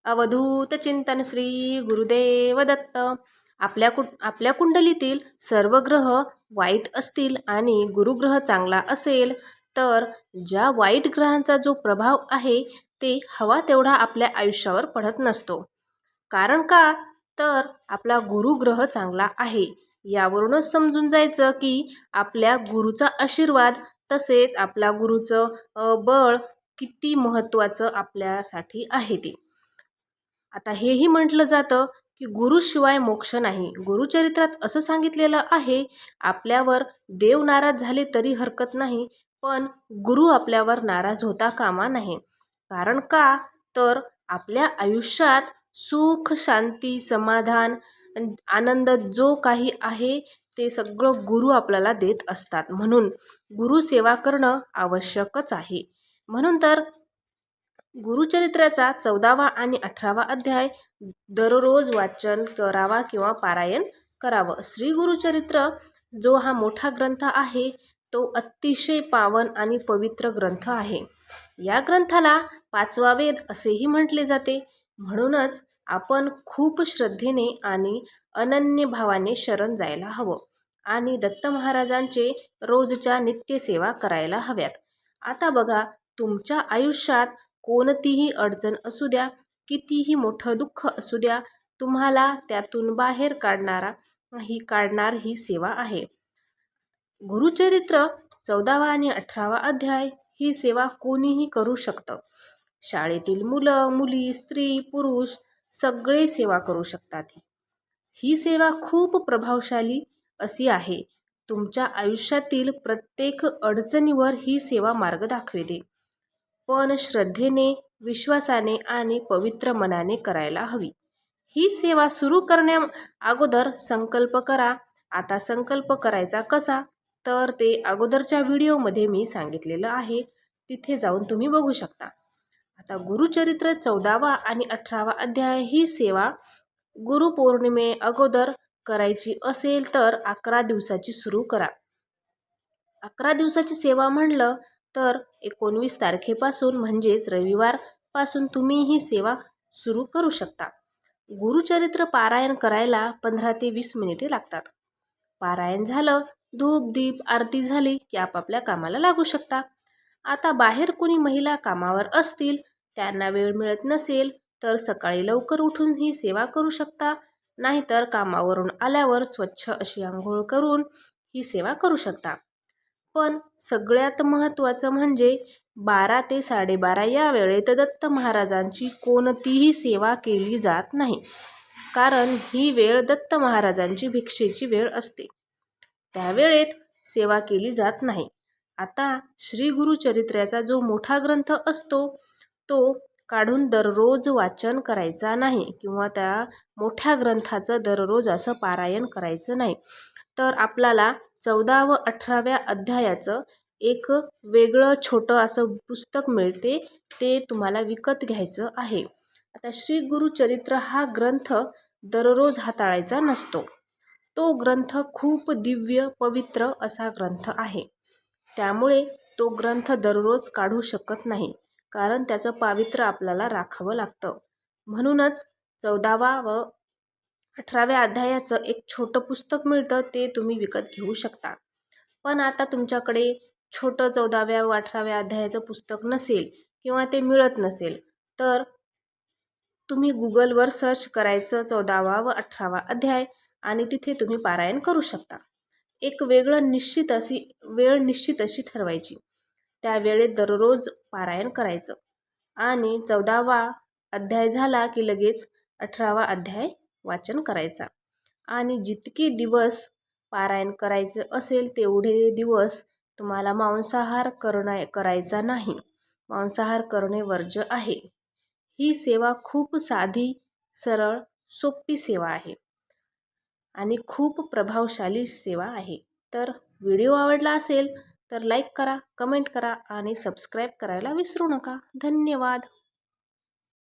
अवधूत चिंतन श्री गुरुदेव दत्त. आपल्या कुंडलीतील सर्व ग्रह वाईट असतील आणि गुरुग्रह चांगला असेल तर ज्या वाईट ग्रहांचा जो प्रभाव आहे ते हवा तेवढा आपल्या आयुष्यावर पडत नसतो. कारण का तर आपला गुरुग्रह चांगला आहे. यावरूनच समजून जायचं की आपल्या गुरुचा आशीर्वाद तसेच आपला गुरुचं बळ किती महत्त्वाचं आपल्यासाठी आहे ते. आता हेही म्हटलं जातं की गुरुशिवाय मोक्ष नाही. गुरुचरित्रात असं सांगितलेलं आहे, आपल्यावर देव नाराज झाले तरी हरकत नाही, पण गुरु आपल्यावर नाराज होता कामा नाही. कारण का तर आपल्या आयुष्यात सुख, शांती, समाधान, आनंद जो काही आहे ते सगळं गुरु आपल्याला देत असतात. म्हणून गुरुसेवा करणं आवश्यकच आहे. म्हणून तर गुरुचरित्राचा 14वा आणि 18वा अध्याय दररोज वाचन करावा किंवा पारायण करावं. श्री गुरुचरित्र जो हा मोठा ग्रंथ आहे तो अतिशय पावन आणि पवित्र ग्रंथ आहे. या ग्रंथाला 5वा वेद असेही म्हटले जाते. म्हणूनच आपण खूप श्रद्धेने आणि अनन्य भावाने शरण जायला हवं आणि दत्त महाराजांचे रोजच्या नित्यसेवा करायला हव्यात. आता बघा, तुमच्या आयुष्यात कोणतीही अडचण असू द्या, कितीही मोठं दुःख असू द्या, तुम्हाला त्यातून बाहेर काढणार ही सेवा आहे. गुरुचरित्र 14वा आणि 18वा अध्याय ही सेवा कोणीही करू शकतं. शाळेतील मुलं, मुली, स्त्री, पुरुष सगळे सेवा करू शकतात. ही सेवा खूप प्रभावशाली अशी आहे. तुमच्या आयुष्यातील प्रत्येक अडचणीवर ही सेवा मार्ग दाखवते. पण श्रद्धेने, विश्वासाने आणि पवित्र मनाने करायला हवी. ही सेवा सुरू करण्या अगोदर संकल्प करा. आता संकल्प करायचा कसा तर ते अगोदरच्या व्हिडिओमध्ये मी सांगितलेलं आहे, तिथे जाऊन तुम्ही बघू शकता. आता गुरुचरित्र 14वा आणि 18वा अध्याय ही सेवा गुरुपौर्णिमे अगोदर करायची असेल तर 11 दिवसाची सुरू करा. 11 दिवसाची सेवा म्हणलं तर 19 तारखेपासून म्हणजेच रविवारपासून तुम्ही ही सेवा सुरू करू शकता. गुरुचरित्र पारायण करायला 15 ते 20 मिनिटे लागतात. पारायण झालं, धूप दीप आरती झाली की आपापल्या कामाला लागू शकता. आता बाहेर कोणी महिला कामावर असतील, त्यांना वेळ मिळत नसेल तर सकाळी लवकर उठून ही सेवा करू शकता. नाहीतर कामावरून आल्यावर स्वच्छ अशी आंघोळ करून ही सेवा करू शकता. पण सगळ्यात महत्त्वाचं म्हणजे 12 ते 12:30 या वेळेत दत्त महाराजांची कोणतीही सेवा केली जात नाही. कारण ही वेळ दत्त महाराजांची भिक्षेची वेळ असते. त्या वेळेत सेवा केली जात नाही. आता श्री गुरुचरित्राचा जो मोठा ग्रंथ असतो तो काढून दररोज वाचन करायचा नाही किंवा त्या मोठ्या ग्रंथाचं दररोज असं पारायण करायचं नाही. तर आपल्याला 14 व 18व्या अध्यायाचं एक वेगळं छोटं असं पुस्तक मिळते, ते तुम्हाला विकत घ्यायचं आहे. आता श्री गुरुचरित्र हा ग्रंथ दररोज हाताळायचा नसतो. तो ग्रंथ खूप दिव्य पवित्र असा ग्रंथ आहे. त्यामुळे तो ग्रंथ दररोज काढू शकत नाही, कारण त्याचं पावित्र्य आपल्याला राखावं लागतं. म्हणूनच 14वा व 18व्या अध्यायाचं एक छोटं पुस्तक मिळतं, ते तुम्ही विकत घेऊ शकता. पण आता तुमच्याकडे छोटं 14व्या व 18व्या अध्यायाचं पुस्तक नसेल किंवा ते मिळत नसेल तर तुम्ही गुगलवर सर्च करायचं 14वा व 18वा अध्याय आणि तिथे तुम्ही पारायण करू शकता. एक वेळ निश्चित अशी ठरवायची. त्या वेळेत दररोज पारायण करायचं आणि 14वा अध्याय झाला की लगेच 18वा अध्याय वाचन करायचा. आणि जितके दिवस पारायण करायचं असेल तेवढे दिवस तुम्हाला मांसाहार करायचा नाही. मांसाहार करणे वर्ज्य आहे. ही सेवा खूप साधी, सरळ, सोपी सेवा आहे आणि खूप प्रभावशाली सेवा आहे. तर व्हिडिओ आवडला असेल तर लाईक करा, कमेंट करा आणि सबस्क्राईब करायला विसरू नका. धन्यवाद.